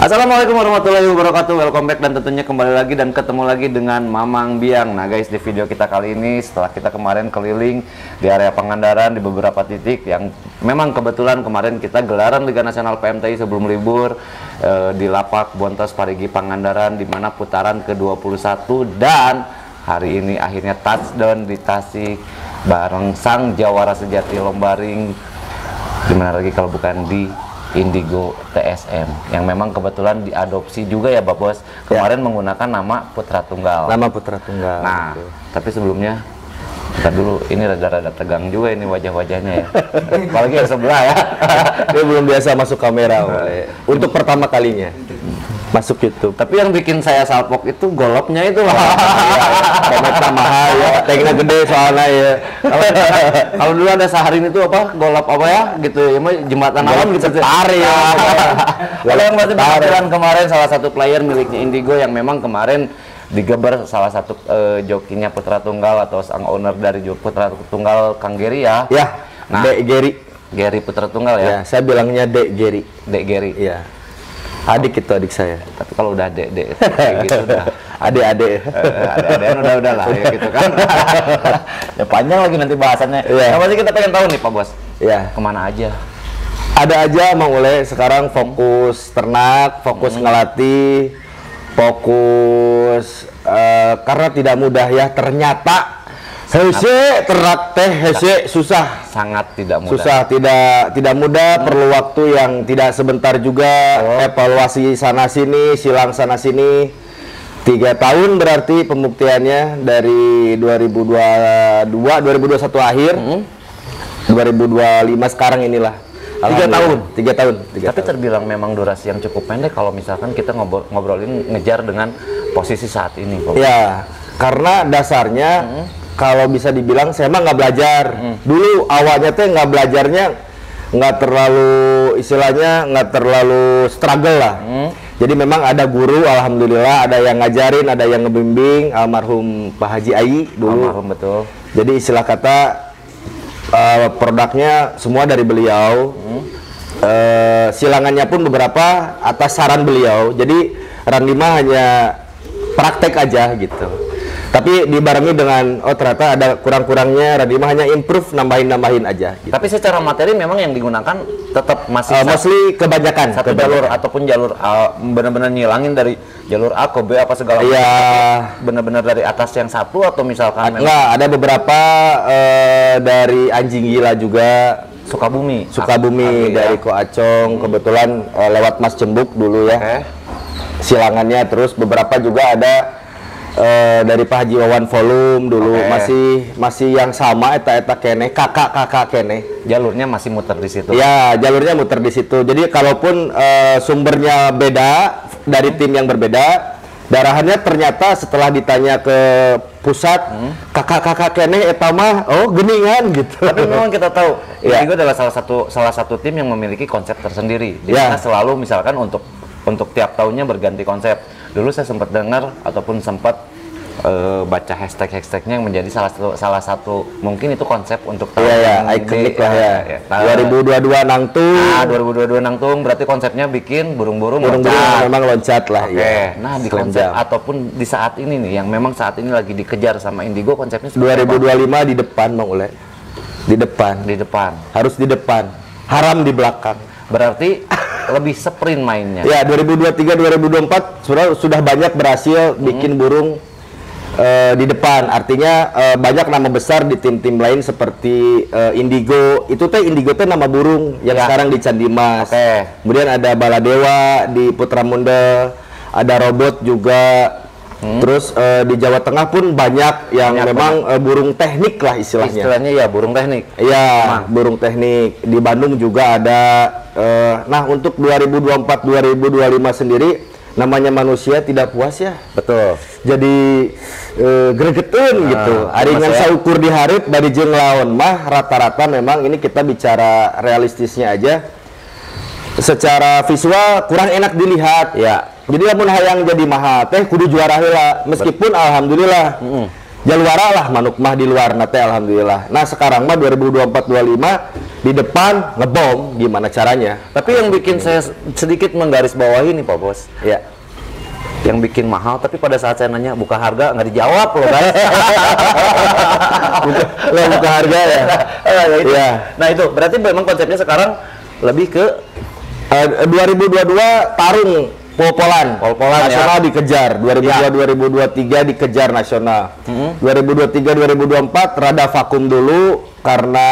Assalamualaikum warahmatullahi wabarakatuh. Welcome back dan tentunya kembali lagi dan ketemu lagi dengan Mamang Biang. Nah guys, di video kita kali ini setelah kita kemarin keliling di area Pangandaran di beberapa titik yang memang kebetulan kemarin kita gelaran Liga Nasional PMTI sebelum libur di Lapak Bontos Parigi Pangandaran, di mana putaran ke-21, dan hari ini akhirnya touchdown di Tasik bareng sang jawara sejati lomba ring. Dimana lagi kalau bukan di Indigo TSM yang memang kebetulan diadopsi juga ya Pak Bos kemarin menggunakan nama Putra Tunggal. Nama Putra Tunggal. Nah, tapi sebelumnya kita dulu ini rada-rada tegang juga ini wajah-wajahnya ya. Apalagi yang sebelah ya. Dia belum biasa masuk kamera untuk pertama kalinya masuk YouTube. Tapi yang bikin saya salpok itu golopnya itu loh. Komentar mahal ya, tekniknya gede soalnya ya. Kalau dulu ada Saharin itu apa golop apa ya gitu ya, jembatan alam gitu. Tari ya. Kalau yang masih berjalan kemarin salah satu player miliknya Indigo yang memang kemarin digeber salah satu jokinya Putra Tunggal atau sang owner dari Putra Tunggal, Kang Geri ya. Ya, nah, Dek Geri Putra Tunggal ya. Ya, saya bilangnya Dek Geri. Dek Geri. Iya. Adik itu adik saya. Tapi kalau udah dek kayak gitu udah adik-adik. Adik-adikan udah lah ya gitu kan. Ya panjang lagi nanti bahasannya. Iya. Yang pasti kita pengen tahu nih Pak Bos. Iya. Kemana aja? Ada aja Mang Ule sekarang fokus ternak, fokus ngelatih, fokus karena tidak mudah ya ternyata. Hese ternak teh hese susah. Sangat tidak mudah. Susah, tidak mudah, perlu waktu yang tidak sebentar juga, evaluasi sana sini, silang sana sini. 3 tahun berarti pembuktiannya dari 2022, 2021 akhir, 2025 sekarang inilah. 3 tahun. Tapi terbilang memang durasi yang cukup pendek kalau misalkan kita ngobrolin ngejar dengan posisi saat ini. Ya, karena dasarnya kalau bisa dibilang saya mah nggak belajar. Dulu awalnya tuh nggak belajarnya nggak terlalu istilahnya nggak terlalu struggle lah. Jadi memang ada guru, alhamdulillah, ada yang ngajarin, ada yang ngebimbing, almarhum Pak Haji Ai dulu. Almarhum betul. Jadi istilah kata produknya semua dari beliau. Silangannya pun beberapa atas saran beliau. Jadi Randima hanya praktek aja gitu. Tapi dibarengi dengan ternyata ada kurang-kurangnya, Radima hanya improve, nambahin aja gitu. Tapi secara materi memang yang digunakan tetap masih mostly kebanyakan satu jalur ataupun jalur A, benar-benar nyilangin dari jalur A ke B apa segala macam. Iya, benar-benar dari atas yang satu atau misalkan enggak, ada beberapa dari Anjing Gila juga, Sukabumi dari Ko Acong, kebetulan lewat Mas Cembuk dulu ya. Silangannya, terus beberapa juga ada dari Pak Haji Wawan Volume dulu, masih yang sama eta kene, kakak kene. Jalurnya masih muter di situ. Ya, jalurnya muter di situ. Jadi kalaupun sumbernya beda dari tim yang berbeda, darahannya ternyata setelah ditanya ke pusat, kakak kene eta mah geningan gitu. Tapi memang kita tahu Indigo adalah salah satu tim yang memiliki konsep tersendiri. Di mana selalu misalkan untuk tiap tahunnya berganti konsep. Dulu saya sempat dengar ataupun sempat baca hashtagnya yang menjadi salah satu mungkin itu konsep untuk tahun ikonik lah ya. 2022 Nangtung. 2022 Nangtung berarti konsepnya bikin burung-burung memang loncat lah. Nah, di konsep ataupun di saat ini nih yang memang saat ini lagi dikejar sama Indigo konsepnya 2025 di depan Bang Ule. Di depan. Harus di depan. Haram di belakang. Berarti lebih sprint mainnya. Ya, 2023 2024 sudah banyak berhasil bikin burung di depan. Artinya banyak nama besar di tim-tim lain seperti Indigo. Itu teh Indigo teh nama burung yang sekarang di Candi Mas. Kemudian ada Baladewa di Putra Munda, ada Robot juga. Terus di Jawa Tengah pun banyak yang memang burung teknik lah istilahnya. Istilahnya ya burung teknik. Iya, burung teknik. Di Bandung juga ada. Nah, untuk 2024-2025 sendiri namanya manusia tidak puas ya. Betul. Jadi gregetun gitu. Aringan saukur di hareup dari jeung laon mah rata-rata memang ini kita bicara realistisnya aja. Secara visual kurang enak dilihat ya. Jadi lamun hayang jadi mahal teh kudu juara heula. Meskipun alhamdulillah juara lah manuk mah di luar nate alhamdulillah. Nah, sekarang mah 2024-25 di depan ngebom, gimana caranya? Tapi yang bikin saya sedikit menggaris bawahi nih Pak Bos, Ya. yang bikin mahal, tapi pada saat saya nanya buka harga nggak dijawab loh guys. Buka harga ya. Iya. Nah itu berarti memang konsepnya sekarang lebih ke 2022 tarung pol-polan nasional ya. dikejar, 2022-2023 dikejar nasional. 2023-2024 rada vakum dulu karena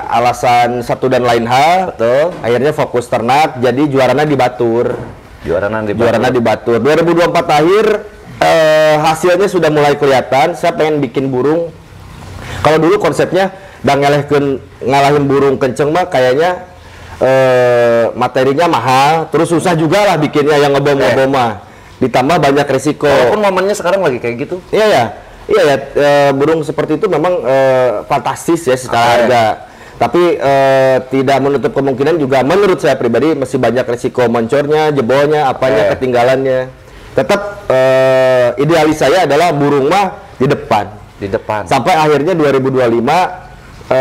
alasan satu dan lain hal. Betul. Akhirnya fokus ternak, jadi juaranya di Batur. Juarana Di Batur. 2024 akhir hasilnya sudah mulai kelihatan. Saya pengen bikin burung. Kalau dulu konsepnya dan ngalahin burung kenceng mah kayaknya materinya mahal, terus susah juga lah bikinnya yang ngebom mah. Ditambah banyak resiko. Walaupun momennya sekarang lagi kayak gitu. Iya ya, burung seperti itu memang fantastis ya secara harga. Tapi tidak menutup kemungkinan juga menurut saya pribadi masih banyak resiko moncornya, jebolnya, apanya, ketinggalannya. Tetap idealis saya adalah burung mah di depan. Sampai akhirnya 2025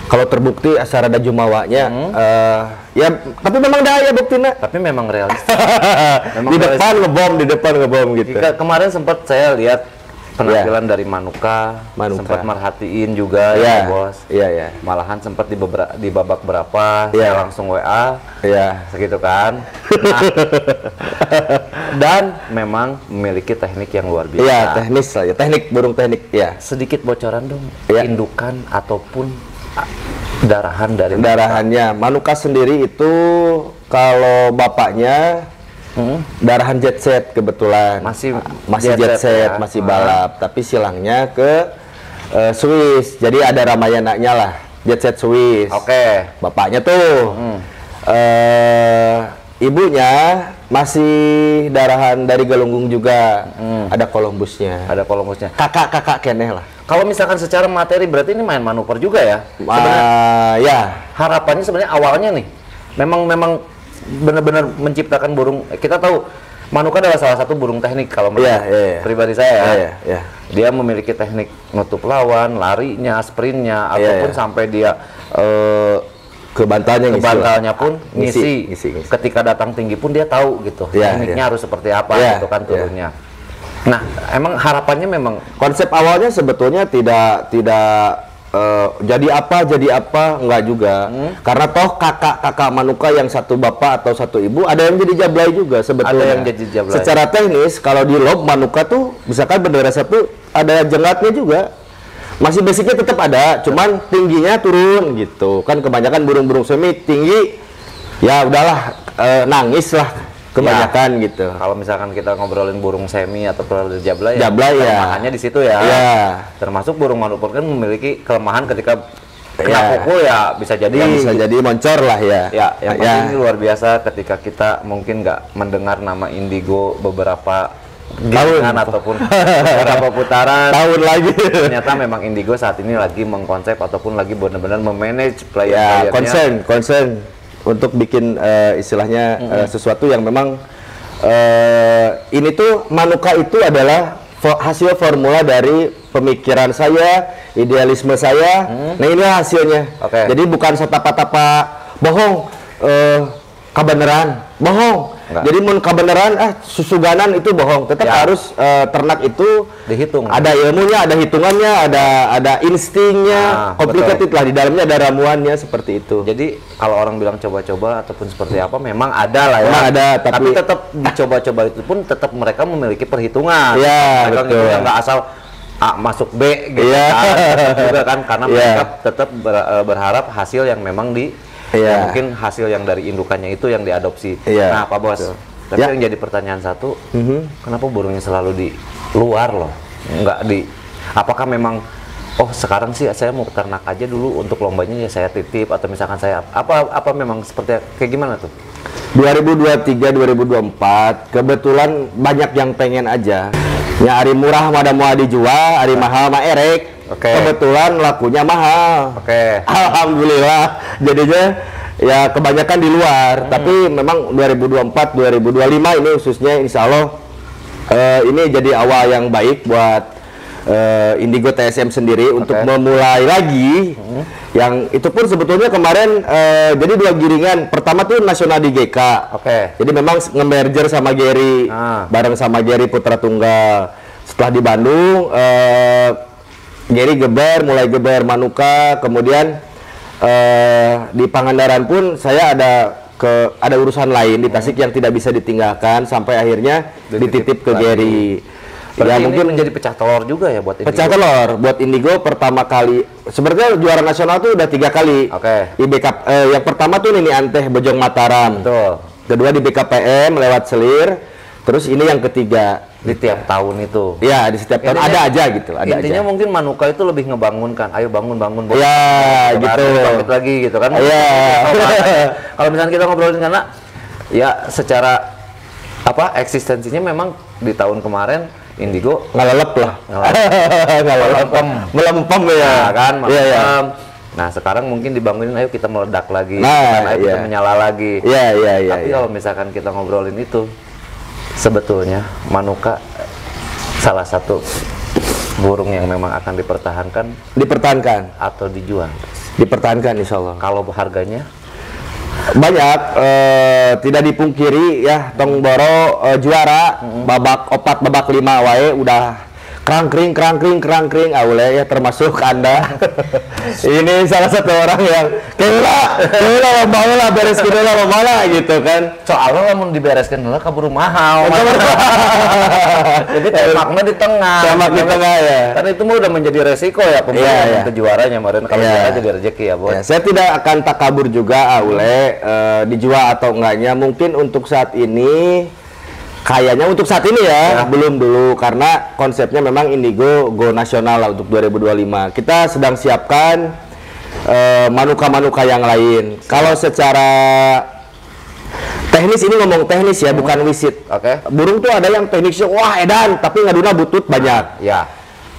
kalau terbukti asal ada jumawanya, ya tapi memang daya buktinya. Tapi memang realistis. Di depan ngebom gitu. Kemarin sempat saya lihat penampilan dari Manuka. Sempat merhatiin juga ya Bos. Iya. Malahan sempat di babak berapa saya langsung WA. Iya. Segitu kan. Nah, dan memang memiliki teknik yang luar biasa. Iya, teknis lah ya. Burung teknik ya. Sedikit bocoran dong. Ya. Indukan ataupun darahannya Manuka sendiri itu kalau bapaknya darahan jet set kebetulan masih jet set ya? Masih balap, tapi silangnya ke Swiss, jadi ada Ramayananya lah, jet set Swiss. Bapaknya tuh ibunya masih darahan dari Galunggung juga, ada Columbusnya. Kakak keneh lah. Kalau misalkan secara materi berarti ini main manuver juga ya? Ya. Harapannya sebenarnya awalnya nih, memang benar-benar menciptakan burung. Kita tahu Manuka adalah salah satu burung teknik kalau menurut pribadi saya. Dia memiliki teknik nutup lawan, larinya, sprintnya, ataupun sampai dia ke bantalnya pun ngisi. Ketika datang tinggi pun dia tahu gitu. Tekniknya harus seperti apa gitu kan turunnya. Nah, emang harapannya memang konsep awalnya sebetulnya tidak jadi apa enggak juga. Karena toh kakak Manuka yang satu bapak atau satu ibu ada yang jadi jablay juga sebetulnya. Ada yang jadi jablay. Secara teknis kalau di lob Manuka tuh misalkan bendera satu ada jengatnya juga. Masih basicnya tetap ada, cuman tingginya turun gitu. Kan kebanyakan burung-burung semi tinggi ya udahlah nangis lah. Kebanyakan gitu. Kalau misalkan kita ngobrolin burung semi atau jablay ya. Kelemahannya di situ ya. Termasuk burung manuver kan memiliki kelemahan ketika kena pukul ya bisa jadi moncor lah ya. Yang penting luar biasa ketika kita mungkin nggak mendengar nama indigo beberapa tahun ataupun beberapa putaran tahun lagi. Ternyata memang indigo saat ini lagi mengkonsep ataupun lagi benar-benar memanage player-playernya. Concern untuk bikin istilahnya sesuatu yang memang ini tuh Manuka itu adalah hasil formula dari pemikiran saya, idealisme saya. Nah ini hasilnya. Jadi bukan setapa-tapa bohong, kebenaran bohong. Jadi mun kebenaran susuganan itu bohong. Tetap harus ternak itu dihitung. Ada ilmunya, ada hitungannya, ada instingnya, complicated lah di dalamnya, ada ramuannya seperti itu. Jadi kalau orang bilang coba-coba ataupun seperti apa memang ada lah ya. Memang ada, tapi tetap dicoba-coba itu pun tetap mereka memiliki perhitungan. Iya, betul. Nggak asal A masuk B gitu juga kan karena mereka tetap berharap hasil yang memang mungkin hasil yang dari indukannya itu yang diadopsi. Nah Pak Bos, tapi yang jadi pertanyaan satu, kenapa burungnya selalu di luar loh? Apakah memang sekarang sih saya mau ternak aja dulu untuk lombanya ya saya titip atau misalkan saya apa memang seperti kayak gimana tuh? 2023 2024 kebetulan banyak yang pengen aja. Ya hari murah mah mau dijual, hari mahal mah erek. Kebetulan lakunya mahal. Alhamdulillah. Jadinya ya kebanyakan di luar. Tapi memang 2024 2025 ini khususnya insya Allah ini jadi awal yang baik buat Indigo TSM sendiri untuk memulai lagi Yang itu pun sebetulnya kemarin jadi 2 giringan. Pertama tuh nasional di GK. Jadi memang nge-merger sama Gary, bareng sama Gary Putra Tunggal. Setelah di Bandung, Gary mulai geber Manuka, kemudian di Pangandaran pun saya ada urusan lain di Tasik yang tidak bisa ditinggalkan sampai akhirnya dititip ke Gary. Ya mungkin menjadi pecah telur juga ya buat Indigo. Pecah telur buat Indigo pertama kali. Sebenarnya juara nasional tuh udah 3 kali. Di BK, yang pertama tuh Nini Anteh Bojong Mataram. Betul. Kedua di BKPM lewat Selir. Terus ini yang ketiga di tiap tahun itu. Ya, di setiap tahun ada aja gitu. Intinya mungkin Manuka itu lebih ngebangunkan. Ayo bangun. Ya, gitu. Bangkit lagi gitu kan. Iya. Kalau misalnya kita ngobrolin karena ya secara eksistensinya memang di tahun kemarin Indigo ngelelep lah. Melempem ya kan. Nah sekarang mungkin dibangunin, ayo kita meledak lagi, ayo kita menyala lagi. Tapi kalau misalkan kita ngobrolin itu, sebetulnya Manuka salah satu burung yang memang akan dipertahankan atau dijual. Dipertahankan insya Allah. Kalau harganya banyak, tidak dipungkiri ya, Tong Boro juara babak 4 babak 5 wae udah kerangkring aule ya, termasuk Anda. Ini salah satu orang yang kela bawa bereskeun heula mah gitu kan. Soalnya lamun dibereskeun heula kaburu mahal. Jadi temakna di tengah. Temak di tengah ya. Karena itu mah udah menjadi resiko ya pembelian kejuaranya kemarin kalau juara jadi rezeki ya, Bos. Saya tidak akan takabur juga aule dijual atau enggaknya, mungkin untuk saat ini kayaknya untuk saat ini ya, belum dulu, karena konsepnya memang Indigo go nasional lah untuk 2025. Kita sedang siapkan manuka-manuka yang lain. Kalau secara teknis, ini ngomong teknis ya, bukan wisit. Burung tuh ada yang teknisnya wah edan, tapi ngaduna butut banyak.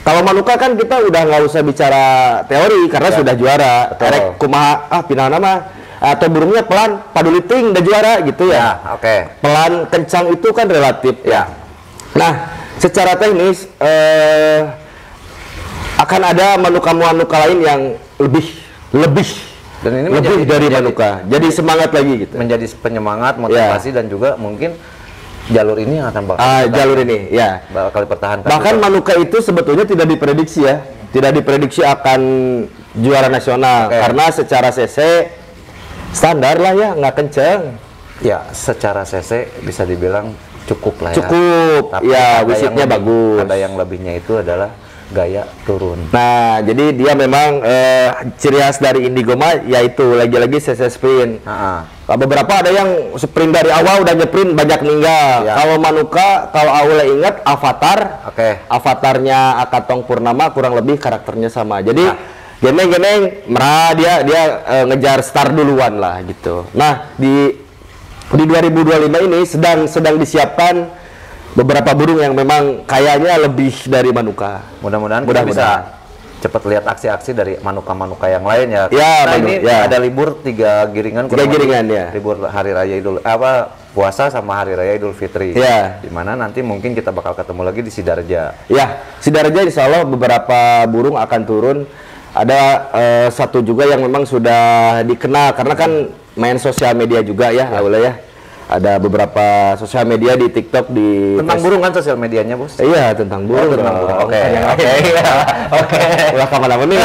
Kalau manuka kan kita udah nggak usah bicara teori karena sudah juara. Erek kumaha pinana mah atau burungnya pelan, paduliting udah juara gitu ya. Pelan, kencang itu kan relatif ya. Nah, secara teknis akan ada manuka-manuka lain yang lebih dan ini dari manuka. Jadi semangat lagi gitu. Menjadi penyemangat, motivasi dan juga mungkin jalur ini yang akan bakal dipertahankan. Bahkan juga. Manuka itu sebetulnya tidak diprediksi ya. Tidak diprediksi akan juara nasional karena secara CC standar lah ya, nggak kenceng. Ya, secara CC bisa dibilang cukup lah ya. Tapi ya, wisitnya bagus. Ada yang lebihnya itu adalah gaya turun. Nah, jadi dia memang ciri khas dari Indigo mah yaitu lagi-lagi CC sprint. Beberapa ada yang sprint dari awal udah nyeprint banyak ninggal. Kalau Manuka, kalau Aula ingat Avatar. Avatarnya Akatong Purnama kurang lebih karakternya sama. Jadi geneng merah dia ngejar star duluan lah gitu. Nah di 2025 ini sedang disiapkan beberapa burung yang memang kayaknya lebih dari Manuka. Mudah-mudahan kita bisa cepat lihat aksi-aksi dari manuka-manuka yang lain ya. Ini ada libur 3 giringan. 3 giringan ya. Libur hari raya puasa sama hari raya Idul Fitri. Dimana nanti mungkin kita bakal ketemu lagi di Sidarja. Sidarja insya Allah beberapa burung akan turun. Ada satu juga yang memang sudah dikenal karena kan main sosial media juga ya, Aula ya. Ada beberapa sosial media di TikTok tentang burung kan sosial medianya, Bos? Iya, tentang burung. Oke. Wah, kemana-mana nih?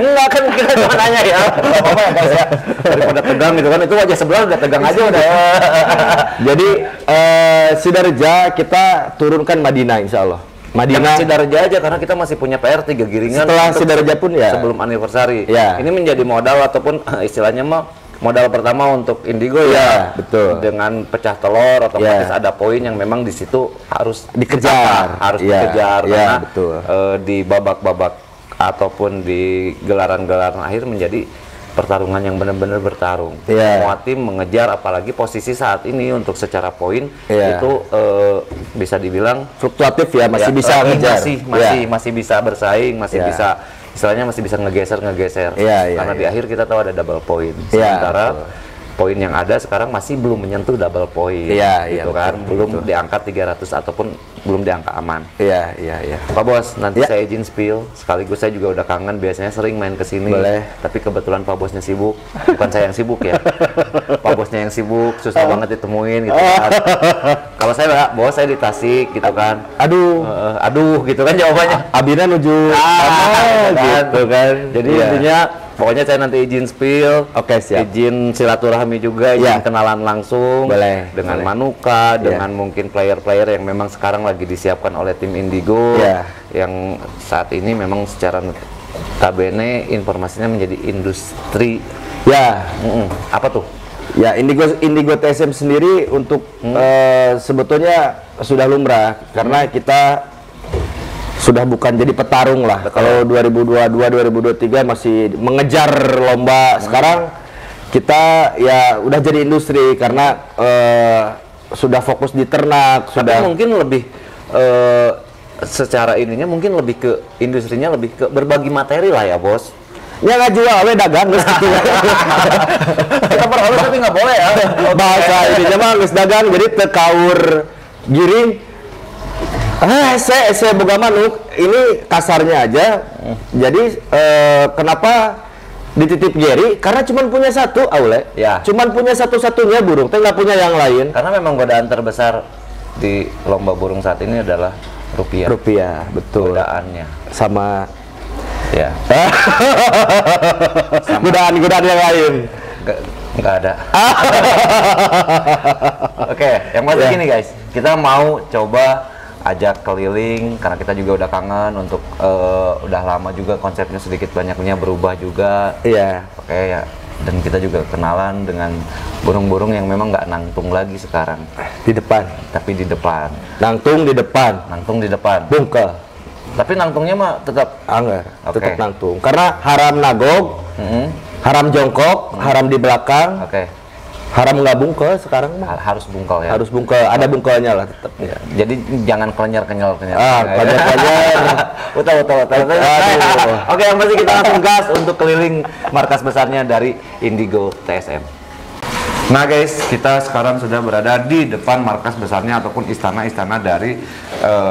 Enggak kan kita cuma nanya ya. Apa ya, guys ya? Daripada tegang gitu kan, itu wajah sebelah udah tegang aja udah. Jadi Sidarja kita turunkan Madinah insya Allah. Madinah Sidarja aja karena kita masih punya PR 3 giringan. Setelah Sidarja pun ya. Sebelum anniversary. Ini menjadi modal ataupun istilahnya mah modal pertama untuk Indigo ya. Betul. Dengan pecah telur otomatis ada poin yang memang di situ harus dikejar. Karena di babak-babak ataupun di gelaran-gelaran akhir menjadi pertarungan yang benar-benar bertarung. Semua tim mengejar, apalagi posisi saat ini untuk secara poin itu bisa dibilang fluktuatif ya, masih bisa ngejar. Masih bisa bersaing, masih bisa istilahnya masih bisa ngegeser. Karena di akhir kita tahu ada double point. Sementara poin yang ada sekarang masih belum menyentuh double point. Iya, iya, gitu kan. betul, Belum betul. di angka 300 ataupun belum di angka aman. Iya, iya, iya. Pak Bos, nanti Ya. saya izin spill. Sekaligus saya juga udah kangen. Biasanya sering main ke sini. Boleh. Tapi kebetulan Pak Bosnya sibuk. Bukan saya yang sibuk ya. Pak Bosnya yang sibuk, susah banget ditemuin gitu kan. Kalau saya, Bos saya di Tasik gitu kan. Aduh, Aduh gitu kan jawabannya. Abina nuju gitu kan. Jadi Iya. intinya pokoknya saya nanti izin spill. Oke, siap. Izin silaturahmi juga, izin Ya. kenalan langsung Boleh, dengan boleh. Manuka, Ya. dengan mungkin player-player yang memang sekarang lagi disiapkan oleh tim Indigo, Ya. yang saat ini memang secara notabene informasinya menjadi industri. Ya, Apa tuh? ya Indigo TSM sendiri untuk sebetulnya sudah lumrah karena kita sudah bukan jadi petarung lah. Kalau 2022 2023 masih mengejar lomba, sekarang kita ya udah jadi industri karena sudah fokus di ternak, Tapi sudah mungkin lebih secara ininya mungkin lebih ke industrinya lebih ke berbagi materi lah ya, Bos. ya nggak jual, we dagang geus gitu. Kita perhalus tapi nggak boleh ya. Bahasa ininya mah geus dagang, jadi tekaur giring. Saya boga manuk, ini kasarnya aja. Jadi kenapa dititip Jerry? Karena cuma punya satu, Aule. Ya. Cuman punya satu-satunya burung, teh nggak punya yang lain. Karena memang godaan terbesar di lomba burung saat ini adalah rupiah. Rupiah, betul. Godaannya. Sama Ya. godaan-godaan yang lain. Nggak ada. Oke, yang pasti Ya. gini guys, kita mau coba ajak keliling karena kita juga udah kangen untuk udah lama juga konsepnya sedikit banyaknya berubah juga. Iya. Oke ya, dan kita juga kenalan dengan burung-burung yang memang nggak nangtung lagi sekarang, Di depan. tapi di depan, Nangtung di depan. nangtung di depan. Bungkel. Tapi nangtungnya mah tetap. Angger, Oke. tetap nangtung. Karena haram nagog, haram jongkok, haram di belakang, Oke, haram nggak bungkel sekarang mah. harus bungkal ya. Harus bungkel, ada bungkelnya lah tetap. Ya, jadi jangan kenyar-kenyar. Kenyar-kenyar. Betul. Aduh. Oke, yang pasti kita langsung gas untuk keliling markas besarnya dari Indigo TSM. Nah guys, kita sekarang sudah berada di depan markas besarnya ataupun istana-istana dari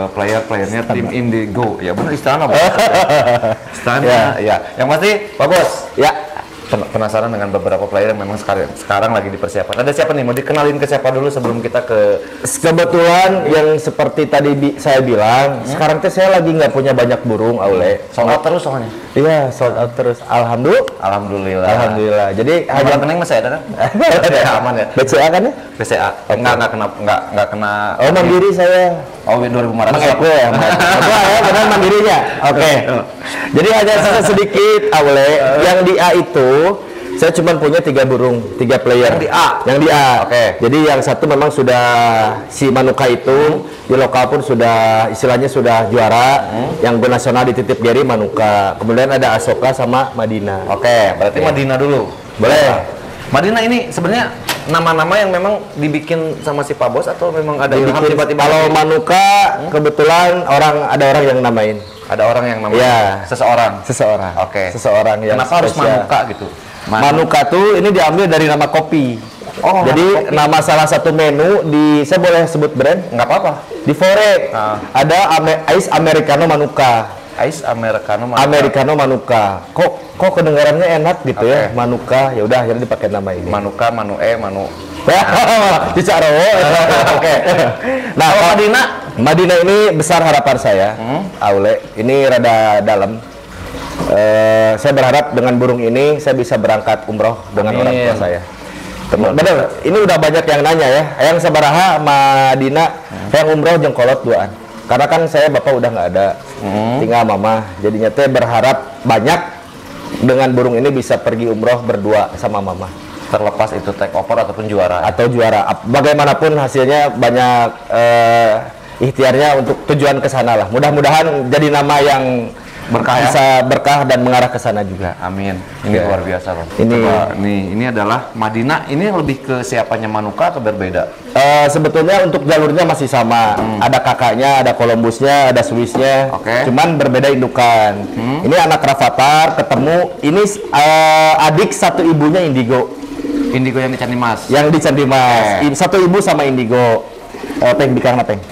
player-playernya tim Indigo. Ya benar istana, Bos. Istana, ya. Yang pasti, Pak Bos, Ya, penasaran dengan beberapa player yang memang sekarang lagi dipersiapkan. Ada siapa nih? Mau dikenalin ke siapa dulu sebelum kita ke... kebetulan yang seperti tadi saya bilang, sekarang teh saya lagi nggak punya banyak burung, Aule. Sold out terus soalnya. Iya, sold out terus. Alhamdulillah. Alhamdulillah. Jadi Hanya hanya rekening masih ada kan? Ya, aman ya. BCA kan ya? BCA. Enggak kena. Oh, mandiri saya. Oh, 2500. Mengekwe ya, ya, benar mandirinya. Oke. Jadi hanya sedikit, Aule. Yang di A itu saya cuma punya 3 burung, 3 player. Yang di A? Yang di A. Oke. Jadi yang satu memang sudah si Manuka itu di lokal pun sudah istilahnya sudah juara. Yang go nasional dititip Gary Manuka. Kemudian ada Asoka sama Madina. Oke, berarti Oke. Madina dulu. Boleh. Madina ini sebenarnya nama-nama yang memang dibikin sama si Pak Bos atau memang ada ilham Dibikin- tiba-tiba? Kalau Manuka kebetulan ada orang yang namain. Ada orang yang namanya Iya. seseorang. Seseorang. Oke. Seseorang yang Kenapa harus spesial. Manuka gitu? Manuka tuh ini diambil dari nama kopi. Oh, jadi nama kopi. nama salah satu menu di, saya boleh sebut brand? Nggak apa-apa. Di Fore Ah. ada Ice Americano Manuka. Ice Americano Manuka. Americano Manuka. Kok kedengarannya enak gitu ya, Oke. Manuka. Ya udah akhirnya dipakai nama ini. Manuka, Manu. Bicara. Oke. Nah, Kalau kalau Madina? Madinah ini besar harapan saya. Aule, ini rada dalam. Saya berharap dengan burung ini saya bisa berangkat umroh dengan Amin. orang tua saya. Bener, ini udah banyak yang nanya ya. Yang sabaraha Madinah, yang umroh jeung kolot duaan. Karena kan saya bapak udah nggak ada, tinggal mama. Jadinya teh berharap banyak dengan burung ini bisa pergi umroh berdua sama mama. Terlepas itu take over ataupun juara. Atau juara. Bagaimanapun hasilnya banyak ikhtiarnya untuk tujuan ke sana lah. Mudah-mudahan jadi nama yang Berkah ya? bisa berkah dan mengarah ke sana juga. Amin. Ini Ya. luar biasa loh. Ini- Coba, ini adalah Madinah. Ini lebih ke siapanya Manuka atau berbeda? Sebetulnya untuk jalurnya masih sama. Ada kakaknya, ada Columbusnya, ada Swissnya. Oke. Cuman berbeda indukan. Ini anak Rafathar ketemu. Ini adik satu ibunya Indigo. Indigo yang di Candi Mas. Yang di Candi Mas. Satu ibu sama indigo. Peng bikang Peng.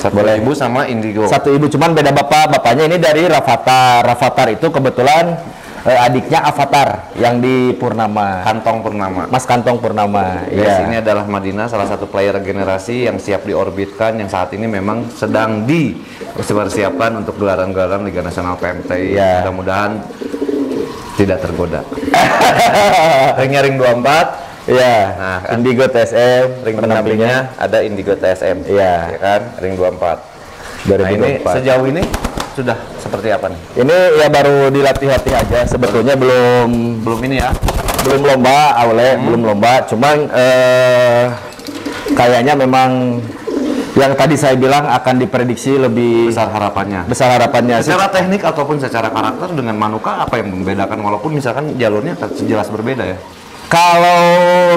Satu Boleh. ibu sama indigo. Satu ibu, cuman beda bapak. Bapaknya ini dari Rafathar. Rafathar itu kebetulan adiknya Avatar yang di Purnama. Kantong Purnama. Mas Kantong Purnama. Yes, ini adalah Madinah, salah satu player generasi yang siap diorbitkan, yang saat ini memang sedang dipersiapkan untuk gelaran-gelaran Liga Nasional PMTI. Iya. Mudah-mudahan tidak tergoda. Ringnya ring 24. Iya. Nah, Indigo TSM. Ring pendampingnya ada Indigo TSM. Iya. Ya kan? Ring 24. Nah, ini 2024. sejauh ini sudah seperti apa nih? Ini ya baru dilatih-latih aja. Sebetulnya belum ini ya. belum lomba, belum lomba. Cuman kayaknya memang yang tadi saya bilang akan diprediksi lebih Besar harapannya. besar harapannya. Secara teknik ataupun secara karakter dengan Manuka apa yang membedakan, walaupun misalkan jalurnya jelas berbeda ya? Kalau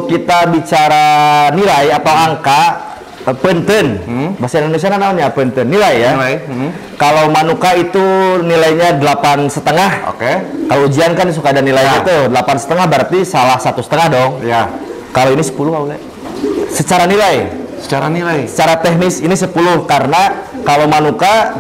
kita bicara nilai atau angka, penten, bahasa Indonesia namanya penten, nilai ya. Nilai. Kalau Manuka itu nilainya 8,5. Oke. Kalau ujian kan suka ada nilainya tuh 8,5, berarti salah 1,5 dong. Ya. Kalau ini 10 Aule. Secara nilai, Secara nilai. secara teknis ini 10 karena kalau Manuka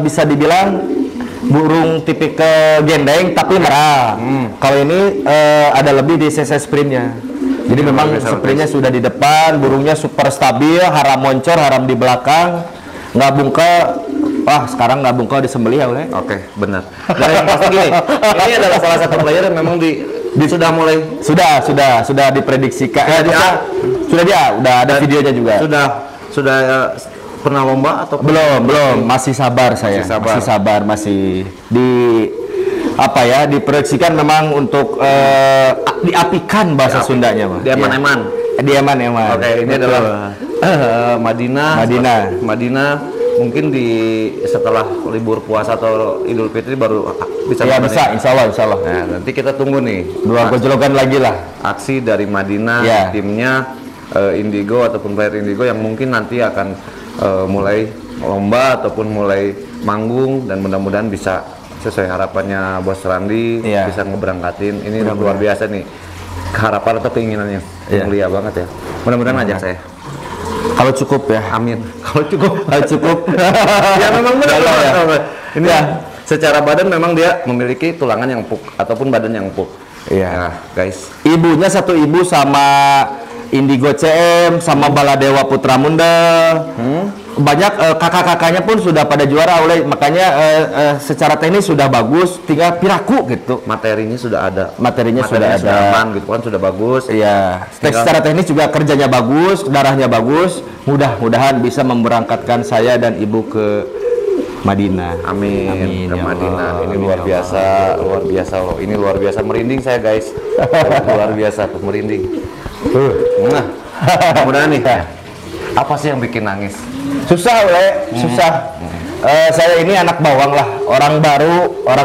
bisa dibilang burung tipikal gendeng tapi merah. Kalau ini ada lebih di CC sprintnya. Jadi memang sprintnya sudah di depan, burungnya super stabil, haram moncor, haram di belakang, nggak bungka. Wah, sekarang nggak bungka disembelih ya, Ule. Oke, benar. Dan yang pasti gini, ini adalah salah satu player yang memang sudah mulai Sudah diprediksikan. Udah ada videonya juga. sudah pernah lomba atau Belum, masih sabar saya. Masih sabar. Masih diproyeksikan memang untuk diapikan bahasa Sundanya, Mas. Diaman-eman. Diaman-eman. Oke, ini adalah Madinah. Mungkin setelah libur puasa atau Idul Fitri baru bisa. Ya bisa, insya Allah. Nah, nanti kita tunggu nih. Dua gojolokan lagi lah. Aksi dari Madinah, timnya Indigo ataupun player Indigo yang mungkin nanti akan mulai lomba ataupun mulai manggung, dan mudah-mudahan bisa sesuai harapannya Bos Randi, bisa ngeberangkatin. Ini luar biasa nih harapan atau keinginannya mulia banget ya. Mudah-mudahan ajak saya. Kalau cukup ya. Amin. Kalau cukup. Ya memang benar ya. Ini secara badan memang dia memiliki tulangan yang empuk ataupun badan yang empuk. Iya. Nah, guys. Ibunya satu ibu sama Indigo CM sama Baladewa Putra Munda. Banyak kakak-kakaknya pun sudah pada juara, makanya secara teknis sudah bagus, tinggal piraku gitu. Materinya sudah ada. Materinya sudah ada. Aman gitu kan, sudah bagus. Iya. Secara teknis juga kerjanya bagus, darahnya bagus. Mudah-mudahan bisa memberangkatkan saya dan ibu ke Madinah. Amin. Ke Madinah. Ini luar biasa loh. Ini luar biasa, merinding saya, guys. Luar biasa tuh, merinding. Nah, mudah-mudahan nih. Apa sih yang bikin nangis? Susah, susah. Saya ini anak bawang lah, orang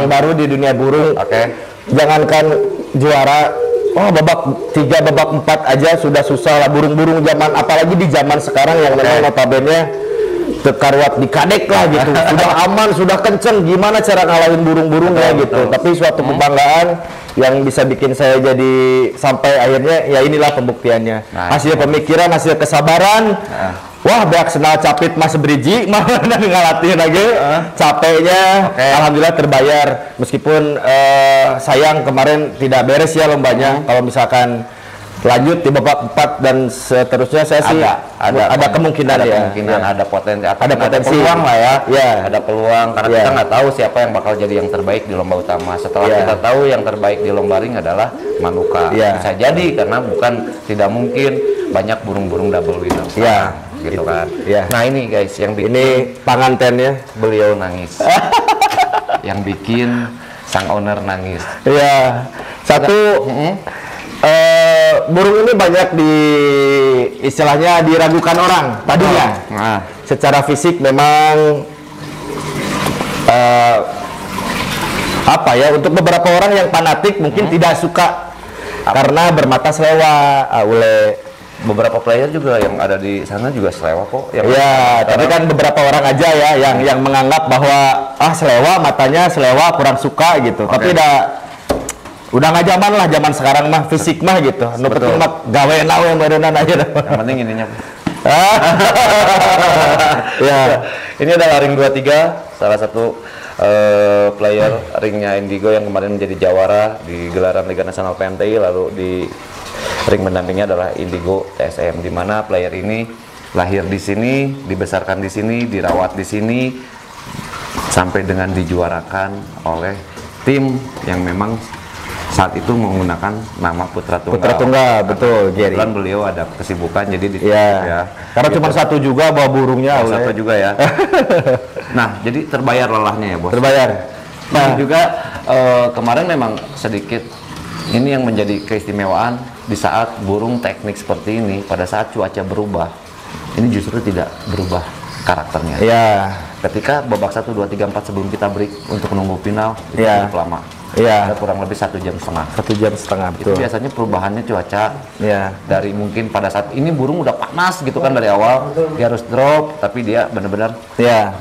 baru di dunia burung. Oke. Jangankan juara, babak 3, babak 4 aja sudah susah lah. Burung-burung zaman, apalagi di zaman sekarang yang memang notabene tekaruat dikadek lah gitu. Sudah aman, sudah kenceng, gimana cara ngalahin burung-burungnya gitu. Tapi suatu kebanggaan yang bisa bikin saya jadi sampai akhirnya ya inilah pembuktiannya. Hasil pemikiran, hasil kesabaran. Wah, beak senal capit mas beriji, mah ngalatih lagi. Capeknya, alhamdulillah terbayar. Meskipun sayang kemarin tidak beres ya lombanya. Kalau misalkan lanjut di babak 4 dan seterusnya, saya sih ada kemungkinan ada potensi, ada peluang lah ya. Ada peluang karena kita nggak tahu siapa yang bakal jadi yang terbaik di lomba utama. Setelah kita tahu yang terbaik di lomba ring adalah Manuka, bisa jadi karena tidak mungkin banyak burung-burung double winner. Gitu kan. Nah ini guys yang bikin ini pengantennya beliau nangis. Yang bikin sang owner nangis. Satu burung ini banyak istilahnya diragukan orang tadinya. Secara fisik memang untuk beberapa orang yang fanatik mungkin tidak suka karena bermata selewa. Beberapa player juga yang ada di sana juga selewa kok. Tapi kan beberapa orang aja ya yang menganggap bahwa selewa, matanya selewa, kurang suka gitu. Tapi Udah nggak zaman lah, zaman sekarang mah fisik mah gitu. Nu penting mah gawe nawe meureunna aja. Yang penting ininya. Ya. Ini adalah ring 23, salah satu player ringnya Indigo yang kemarin menjadi jawara di gelaran Liga Nasional PMTI, lalu di ring pendampingnya adalah Indigo TSM, di mana player ini lahir di sini, dibesarkan di sini, dirawat di sini, sampai dengan dijuarakan oleh tim yang memang saat itu menggunakan nama Putra Tunggal. Putra Tunggal, betul, Jerry. Kebetulan beliau ada kesibukan, jadi ya. Karena gitu. cuma satu juga bawa burungnya. Satu juga ya. Nah, jadi terbayar lelahnya ya, Bos. Terbayar. Nah, juga kemarin memang sedikit ini yang menjadi keistimewaan di saat burung teknik seperti ini, pada saat cuaca berubah, ini justru tidak berubah karakternya. Iya. Ketika babak 1, 2, 3, 4 sebelum kita break untuk menunggu final, itu cukup lama. Iya. Ada kurang lebih 1,5 jam. 1,5 jam, betul. Itu biasanya perubahannya cuaca. Iya. Dari mungkin pada saat ini burung udah panas gitu kan dari awal, dia harus drop, tapi dia benar-benar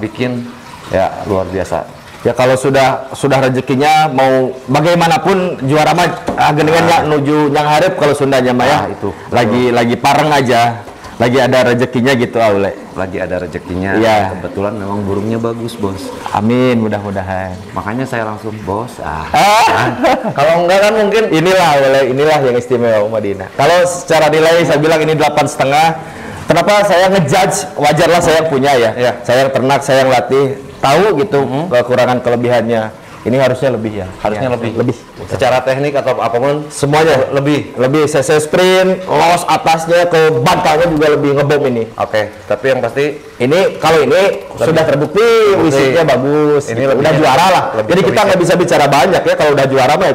bikin ya luar biasa. Ya kalau sudah rezekinya mau bagaimanapun juara mah geningan nuju yang harap kalau Sundanya mah ya. Itu lagi pareng aja. Lagi ada rezekinya gitu Aule. Lagi ada rezekinya. Iya. Kebetulan memang burungnya bagus, Bos. Amin, mudah-mudahan. Makanya saya langsung, Bos. Kalau enggak kan mungkin inilah Aule, inilah yang istimewa Madinah. Kalau secara nilai saya bilang ini 8,5. Kenapa saya ngejudge? Wajarlah saya yang punya ya. Saya yang ternak, saya yang latih, tahu gitu kekurangan kelebihannya. Ini harusnya lebih ya. Harusnya ya, lebih. Secara teknik atau apapun semuanya lebih CC sprint, los atasnya ke bantalnya juga lebih ngebom ini. Oke, tapi yang pasti ini kalau ini sudah terbukti wisiknya bagus. Ini udah juara lah. Jadi kita nggak bisa bicara banyak ya kalau udah juara mah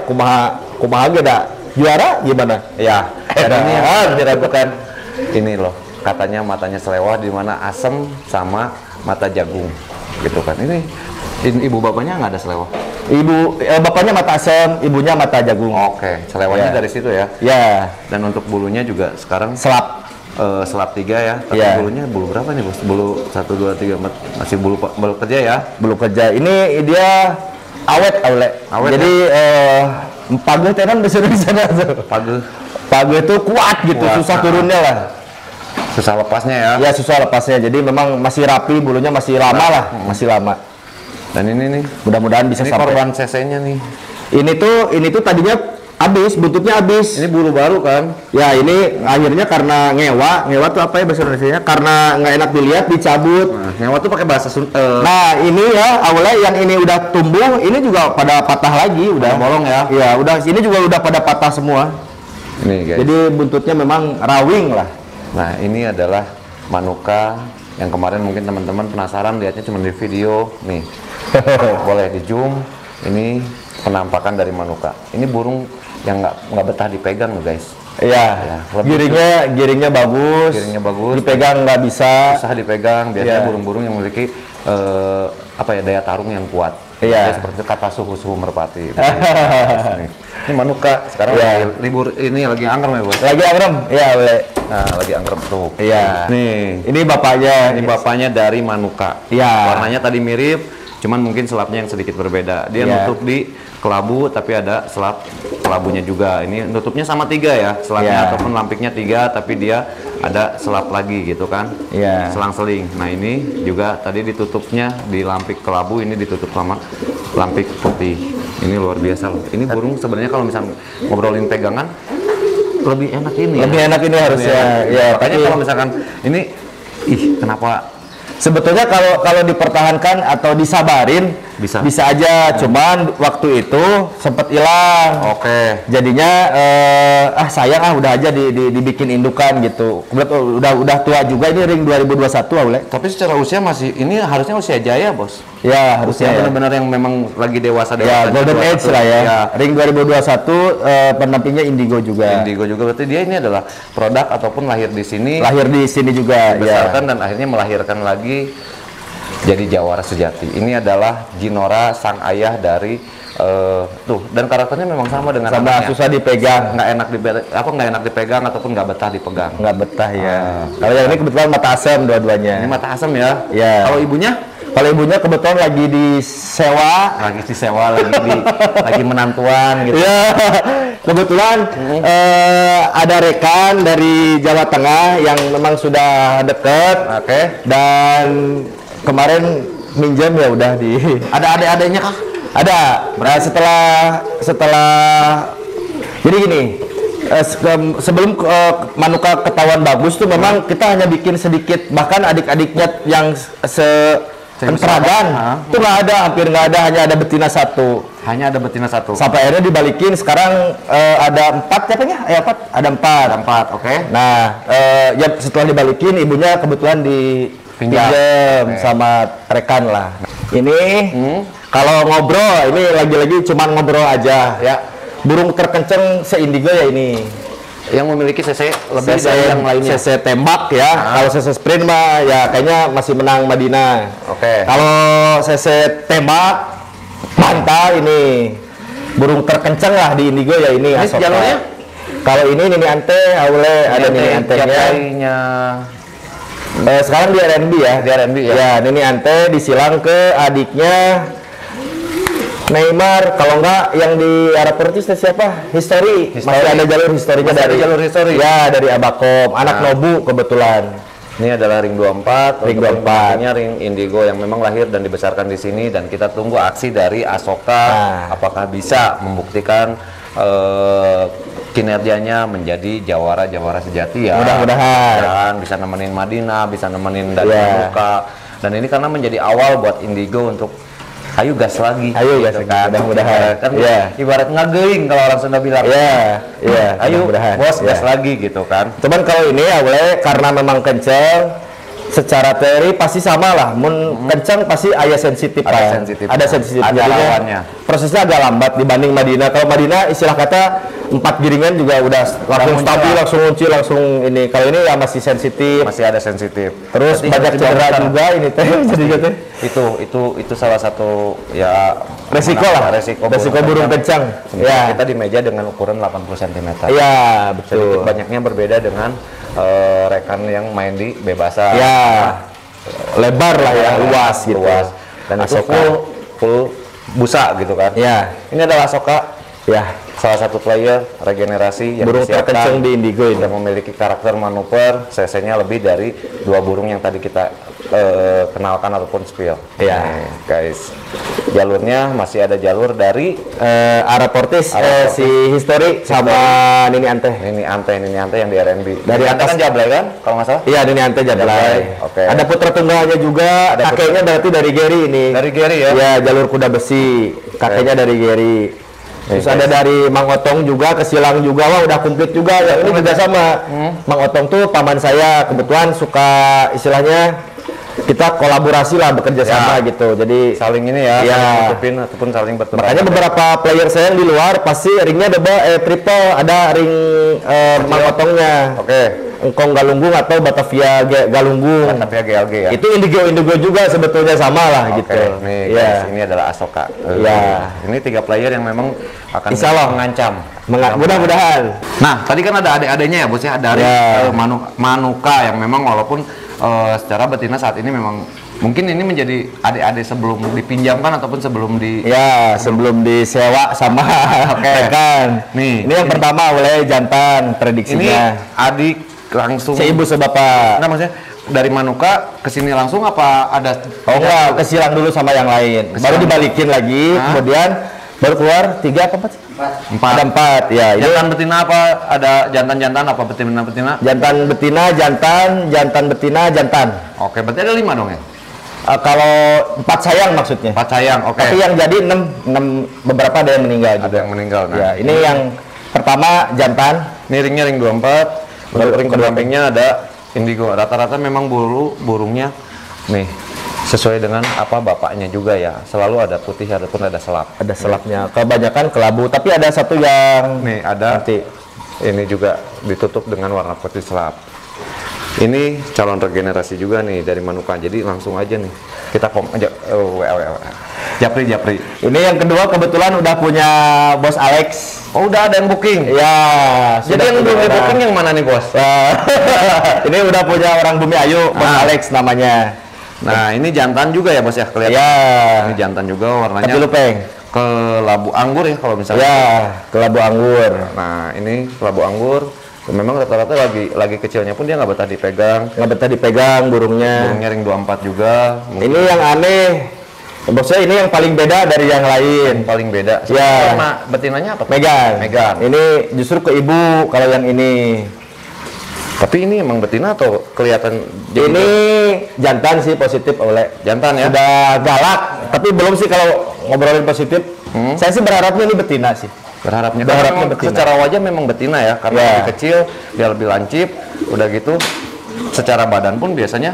kumaha aja dah. Juara gimana? Ya. Ini yang diragukan ini loh. Katanya matanya selewah, di mana asem sama mata jagung. Gitu kan. Ini ibu bapaknya nggak ada selewah. Bapaknya mata asem, ibunya mata jagung. Oke, selewahnya dari situ ya. Ya. Dan untuk bulunya juga sekarang selap 3 ya. Tapi bulunya bulu berapa nih, Bos? Bulu 1, 2, 3, 4 masih bulu kerja ya. Bulu kerja. Ini dia awet. Jadi pageh tenan disuruh di sana tuh. Pageh itu kuat gitu, susah turunnya lah. Susah lepasnya ya. Ya, susah lepasnya. Jadi memang masih rapi, bulunya masih lama lah, masih lama. Dan ini nih, mudah-mudahan bisa sampai. Korban CC-nya nih. Ini tuh tadinya habis, buntutnya habis. Ini bulu baru kan? Ya, ini akhirnya karena ngewa tuh apa ya bahasa Indonesianya? Karena nggak enak dilihat, dicabut. Nah, ngewa tuh pakai bahasa Nah, ini ya awalnya yang ini udah tumbuh, ini juga pada patah lagi, udah bolong ya? Ya, udah ini juga udah pada patah semua. Nih, guys. Jadi buntutnya memang rawing lah. Nah, ini adalah Manuka yang kemarin mungkin teman-teman penasaran lihatnya cuma di video nih. Boleh di zoom. Ini penampakan dari Manuka. Ini burung yang nggak betah dipegang loh, guys. Iya. Giringnya bagus. Dipegang nggak bisa. Susah dipegang. Biasanya burung-burung yang memiliki daya tarung yang kuat. Iya. Seperti kata suhu merpati. Ini Manuka sekarang libur ini lagi angkrem ya, Bos? Lagi angkrem, iya boleh. Nah, lagi angkrem tuh. Iya. Nih, ini bapaknya. Ini bapaknya dari Manuka. Iya. Warnanya tadi mirip, cuman mungkin selapnya yang sedikit berbeda. Dia nutup di kelabu, tapi ada selap kelabunya juga. Ini nutupnya sama 3 ya, selapnya ataupun lampiknya 3, tapi dia ada selap lagi gitu kan? Iya. Selang-seling. Nah, ini juga tadi ditutupnya di lampik kelabu, ini ditutup sama lampik putih. Ini luar biasa loh. Ini burung sebenarnya kalau misalnya ngobrolin pegangan lebih enak ini. Lebih enak ini harusnya. Ya, makanya kalau misalkan ini kenapa sebetulnya kalau dipertahankan atau disabarin bisa aja, cuman waktu itu sempat hilang. Oke. Jadinya sayang udah aja dibikin indukan gitu. Udah tua juga, ini ring 2021 Aule. Tapi secara usia masih ini harusnya usia jaya, Bos. Ya, harusnya benar-benar yang memang lagi dewasa. Ya, golden age lah ya. Ring 2021 pendampingnya Indigo juga. Indigo juga berarti dia ini adalah produk ataupun lahir di sini. Lahir di sini juga, dibesarkan dan akhirnya melahirkan lagi jadi jawara sejati. Ini adalah Ginora, sang ayah dari dan karakternya memang sama dengan anaknya. Susah dipegang, nggak enak dipegang ataupun nggak betah dipegang. Nggak betah ya. Kalau yang ini kebetulan mata asem dua-duanya. Ini mata asem ya. Ya. Kalau ibunya? Kalau ibunya kebetulan lagi disewa, lagi menantuan gitu. ya kebetulan ada rekan dari Jawa Tengah yang memang sudah deket. Oke. Dan kemarin minjem ya udah di. Ada adik-adiknya kah? Ada. Nah, setelah jadi gini, sebelum Manuka ketahuan bagus tuh memang kita hanya bikin sedikit, bahkan adik-adiknya yang peragan itu nggak ada, hampir nggak ada, hanya ada betina satu. Hanya ada betina satu. Sampai akhirnya dibalikin, sekarang ada 4 ya, ada 4. Oke. Nah, ya setelah dibalikin ibunya kebetulan dipinjam sama rekan lah. Ini kalau ngobrol, ini lagi-lagi cuman ngobrol aja ya. Burung terkenceng se-Indigo ya ini. Yang memiliki CC lebih dari yang lainnya. CC tembak ya. Kalau CC sprint mah ya kayaknya masih menang Madinah. Oke. Kalau CC tembak mantap ini. Burung terkenceng lah di Indigo ya ini. Ini jalurnya? Kalau ini Nini Ante, Aule ada Nini Ante-nya. Sekarang di RNB ya. Di RNB ya. Ya, Nini Ante disilang ke adiknya Neymar. Kalau enggak yang di Arab Pertis siapa? History. Masih ada jalur historinya dari jalur histori. Ya, dari Abakom, anak Nobu kebetulan. Ini adalah ring 24, ring 24. Ini ring Indigo yang memang lahir dan dibesarkan di sini, dan kita tunggu aksi dari Asoka. Apakah bisa membuktikan kinerjanya menjadi jawara sejati ya. Mudah-mudahan. Dan bisa nemenin Madinah, bisa nemenin dari Manuka. Dan ini karena menjadi awal buat Indigo untuk ayo gas lagi. Ayo gas kan, mudah-mudahan. Kan ibarat ngageuing kalau orang Sunda bilang. Iya, ayo bos gas lagi gitu kan. Cuman kalau ini awalnya karena memang kenceng, secara teori pasti sama lah. Kenceng pasti ada sensitif. Ada sensitif. Ada lawannya. Prosesnya agak lambat dibanding Madinah. Kalau Madinah istilah kata 4 giringan juga udah langsung stabil, langsung kunci, langsung ini. Kalau ini ya masih sensitif. Masih ada sensitif. Terus banyak cedera juga ini teh. Itu salah satu ya resiko lah. Resiko burung kencang. Ya. Kita di meja dengan ukuran 80 cm. Iya, betul. Sedikit banyaknya berbeda dengan rekan yang main di bebasan. Ya. Lebar lah ya, luas gitu. Dan itu full busa gitu kan. Ya. Ini adalah Asoka. Ya. Salah satu player regenerasi yang burung terkencang di Indigo ini. Yang memiliki karakter manuver, CC-nya lebih dari 2 burung yang tadi kita kenalkan ataupun spill. Iya, guys. Jalurnya masih ada jalur dari Arab Portis, si History sama Nini Ante. Nini Ante yang di RNB. Dari atas kan Jablay kan, kalau nggak salah? Iya, Nini Ante Jablay. Oke. Ada putra tunggalnya juga. Kakeknya berarti dari Gary ini. Dari Gary ya? Iya, jalur kuda besi. Kakeknya dari Gary. Terus ada dari Mang Otong juga, ke Silang juga, wah udah komplit juga. Yang ini juga sama. Mang Otong tuh paman saya, kebetulan suka istilahnya kita kolaborasi lah, bekerja sama gitu. Jadi saling ini ya, saling tutupin ataupun saling bertemu. Makanya beberapa player saya yang di luar pasti ringnya triple, ada ring Mang Otongnya. Oke. Engkong Galunggung atau Batavia Galunggung. Batavia GLG ya. Itu Indigo juga sebetulnya sama lah gitu. Nih guys, ini adalah Asoka. Iya. Ini 3 player yang memang akan mengancam. Mudah-mudahan. Nah, tadi kan ada adik-adiknya ya, bos ya, dari Manuka yang memang walaupun secara betina saat ini memang mungkin ini menjadi adik-adik sebelum dipinjamkan ataupun sebelum sebelum disewa sama rekan. Nih, ini yang pertama oleh jantan prediksinya. Ini adik langsung seibu sebapak. Nah, maksudnya dari Manuka ke sini langsung apa ada? Oh enggak, kesilang dulu sama yang lain. Baru dibalikin lagi, kemudian baru keluar 3 apa 4? 4. Ada 4 ya. Jantan betina apa? Ada jantan-jantan apa betina-betina? Jantan betina, jantan betina, jantan. Oke, berarti ada 5 dong ya? Kalau 4 sayang maksudnya. 4 sayang, oke. Tapi yang jadi 6 beberapa ada yang meninggal juga. Ada yang meninggal. Nah. Ya, ini yang pertama jantan. Ini ringnya ring 24. Untuk ring pendampingnya ada Indigo. Rata-rata memang burungnya nih sesuai dengan apa bapaknya juga ya. Selalu ada putih ataupun ada selap. Ada selapnya. Kebanyakan kelabu, tapi ada satu yang nih ada nanti ini juga ditutup dengan warna putih selap. Ini calon regenerasi juga nih dari Manuka. Jadi langsung aja nih kita Japri. Ini yang kedua kebetulan udah punya Bos Alex. Oh, udah ada yang booking. Ya. Jadi yang belum booking yang mana nih, Bos? Ini udah punya orang Bumi Ayu, Bos Alex namanya. Nah, ini jantan juga ya, Bos ya, kelihatan. Ya. Ini jantan juga warnanya. Tapi lupeng. Ke labu anggur ya kalau misalnya. Ya, ke labu anggur. Nah, ini labu anggur. Memang rata-rata lagi kecilnya pun dia nggak betah dipegang. Nggak betah dipegang burungnya. Burungnya ring 24 juga. Ini yang aneh. Bosnya ini yang paling beda dari yang lain. Paling beda. Ya. Warna betinanya apa? Megan. Megan. Ini justru ke ibu kalau yang ini. Tapi ini emang betina atau kelihatan? Ini jantan sih positif oleh. Jantan ya? Sudah galak, tapi belum sih kalau ngobrolin positif. Saya sih berharapnya ini betina sih. Berharapnya betina. Secara wajah memang betina ya, karena lebih kecil, dia lebih lancip, udah gitu. Secara badan pun biasanya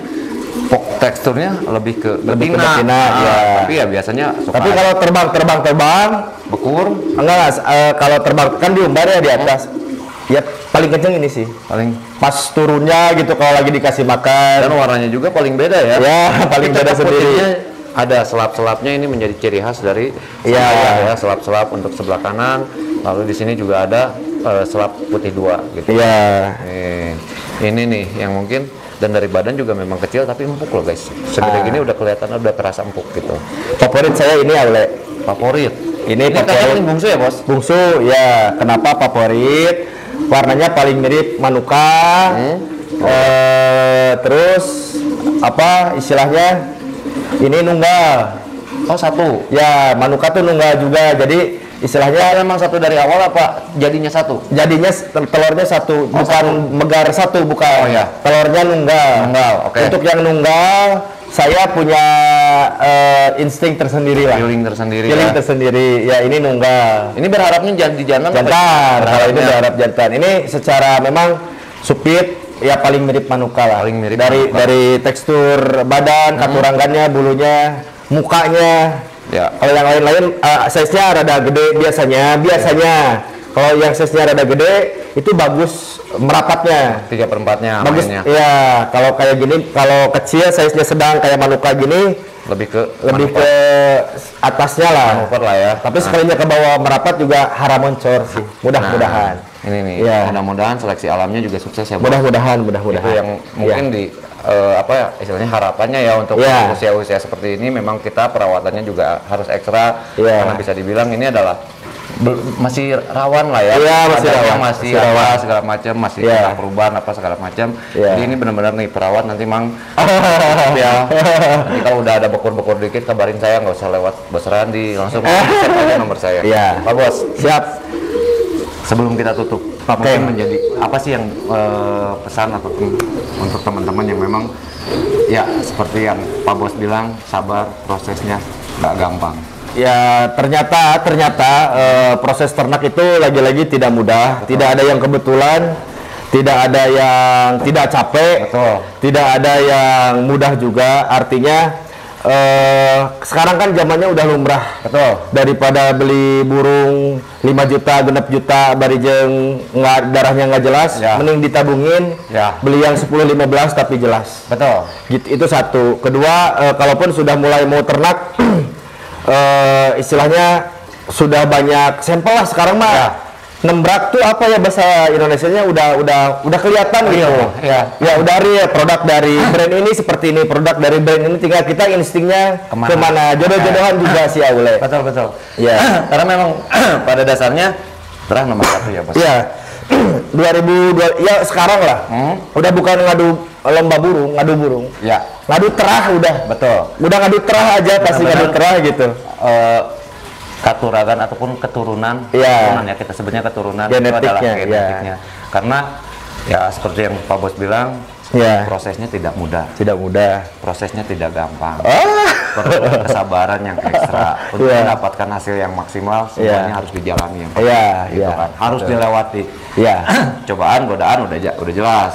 teksturnya lebih ke betina. Ya. Tapi ya biasanya suka. Tapi kalau terbang bekur, enggak, kalau terbang kan diumbar ya di atas. Ya paling kenceng ini sih. Paling pas turunnya gitu kalau lagi dikasih makan. Dan warnanya juga paling beda ya. Ya, paling beda sendiri. Ada selap-selapnya, ini menjadi ciri khas dari ya selap-selap untuk sebelah kanan. Lalu di sini juga ada selap putih 2 gitu. Iya. Ini nih yang mungkin, dan dari badan juga memang kecil tapi empuk loh guys. Segede gini udah kelihatan, udah kerasa empuk gitu. Favorit saya ini Aule. Favorit. Ini favorit bungsu ya, Bos? Bungsu ya. Kenapa favorit? Warnanya paling mirip manuka. Terus apa istilahnya? Ini nunggal. Oh, satu. Ya, manuka tuh nunggal juga. Jadi istilahnya memang satu dari awal apa jadinya satu? Jadinya telurnya satu, bukan satu. megar satu, bukan. Oh ya. Telurnya nunggal. Nunggal, oke. Untuk yang nunggal, saya punya insting tersendiri lah. Feeling tersendiri. Feeling tersendiri. Ya, ini nunggal. Ini berharapnya jadi jantan. Jantan. Kalau ini berharap jantan. Ini secara memang supit. Ya paling mirip manuka lah. Paling mirip dari tekstur badan, katurangannya, bulunya, mukanya. Ya. Kalau yang lain-lain size-nya rada gede biasanya. Kalau yang size-nya rada gede itu bagus merapatnya. 3/4-nya Bagus. mainnya. Iya, kalau kayak gini, kalau kecil size-nya sedang kayak manuka gini lebih ke atasnya lah. Manuver lah ya. Tapi sekalinya ke bawah merapat juga haram moncor sih. Mudah-mudahan. Ini nih, ya. Mudah-mudahan seleksi alamnya juga sukses ya. Mudah-mudahan. Itu yang mungkin di apa ya istilahnya harapannya ya untuk usia-usia seperti ini, memang kita perawatannya juga harus ekstra karena bisa dibilang ini adalah masih rawan lah ya. Iya, masih rawan. Masih rawan segala macam, masih ada perubahan apa segala macam. Jadi ini benar-benar nih perawat nanti Mang. Ya. Nanti kalau udah ada bekur-bekur dikit kabarin saya, nggak usah lewat Bos Randi, langsung save aja nomor saya. Iya. Pak Bos. Siap. Sebelum kita tutup, mungkin menjadi apa sih yang pesan ataupun untuk teman-teman yang memang ya seperti yang Pak Bos bilang, sabar, prosesnya nggak gampang. Ya ternyata proses ternak itu lagi-lagi tidak mudah. Betul. Tidak ada yang kebetulan, tidak ada yang tidak capek, betul. Tidak ada yang mudah juga. Artinya sekarang kan zamannya udah lumrah, betul. Daripada beli burung 5 juta, 6 juta, barijeng nggak, darahnya nggak jelas, mending ditabungin, beli yang 10-15 tapi jelas. Betul. Gitu, itu satu. Kedua, kalaupun sudah mulai mau ternak, istilahnya sudah banyak sampel lah sekarang mah. Nembrak tuh apa ya bahasa Indonesianya udah kelihatan gitu. Ya udah real produk dari brand ini seperti ini, produk dari brand ini, tinggal kita instingnya kemana. Jodoh-jodohan juga sih Aule. Betul. Ya. Karena memang pada dasarnya terah nomor 1 ya Bos. Iya. 2002 ya sekarang lah. Udah bukan ngadu lomba burung, ngadu burung. Ya. Ngadu terah udah. Betul. Udah ngadu terah aja pasti ngadu terah gitu. Katuragan ataupun keturunan ya kita sebutnya keturunan genetiknya, itu adalah genetiknya. Karena ya seperti yang Pak Bos bilang, prosesnya tidak mudah. Prosesnya tidak gampang. Perlu kesabaran yang ekstra untuk mendapatkan hasil yang maksimal. Semuanya harus dijalani yang gitu kan. Harus dilewati. Cobaan, godaan udah jelas.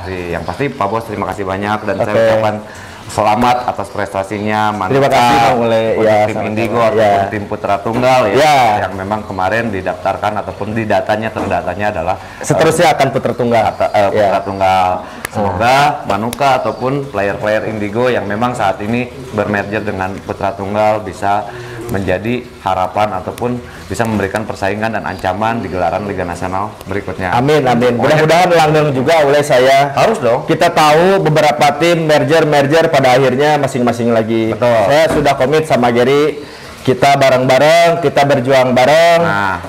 Yang pasti Pak Bos terima kasih banyak, dan saya ucapkan selamat atas prestasinya. Terima kasih Bang Ule. Tim Indigo ataupun tim Putra Tunggal yang memang kemarin didaftarkan ataupun terdatanya adalah seterusnya akan Putra Tunggal. Putra Tunggal. Semoga Manuka ataupun player-player Indigo yang memang saat ini bermerger dengan Putra Tunggal bisa menjadi harapan ataupun bisa memberikan persaingan dan ancaman di gelaran Liga Nasional berikutnya. Amin, amin. Mudah-mudahan langgeng juga oleh saya. Harus dong. Kita tahu beberapa tim merger pada akhirnya masing-masing lagi. Betul. Saya sudah komit sama Gary. Kita bareng-bareng, kita berjuang bareng,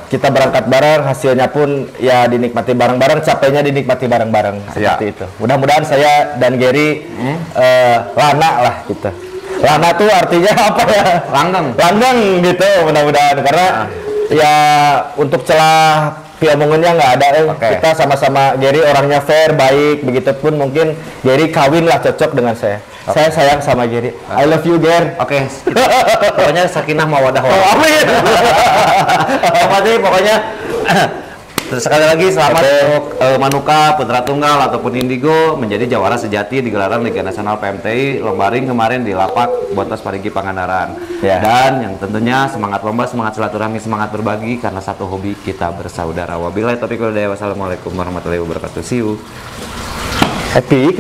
kita berangkat bareng, hasilnya pun ya dinikmati bareng-bareng, capeknya dinikmati bareng-bareng. Seperti itu. Mudah-mudahan saya dan Gary lana lah gitu. Lana tuh artinya apa ya? Langgeng gitu mudah-mudahan karena ya untuk celah piomongannya nggak ada. Kita sama-sama Gary orangnya fair, baik, begitupun mungkin Gary kawin lah cocok dengan saya. Saya sayang sama Gary. I love you, Ger. Pokoknya sakinah mawadah amin. Pokoknya sekali lagi selamat untuk Manuka, Putra Tunggal ataupun Indigo menjadi jawara sejati di gelaran Liga Nasional PMTI Lombaring kemarin di Lapak Bontos Parigi Pangandaran. Dan yang tentunya semangat lomba, semangat silaturahmi, semangat berbagi karena satu hobi kita bersaudara. Wabillahi taufiq wal hidayah. Wassalamualaikum warahmatullahi wabarakatuh. See you. Happy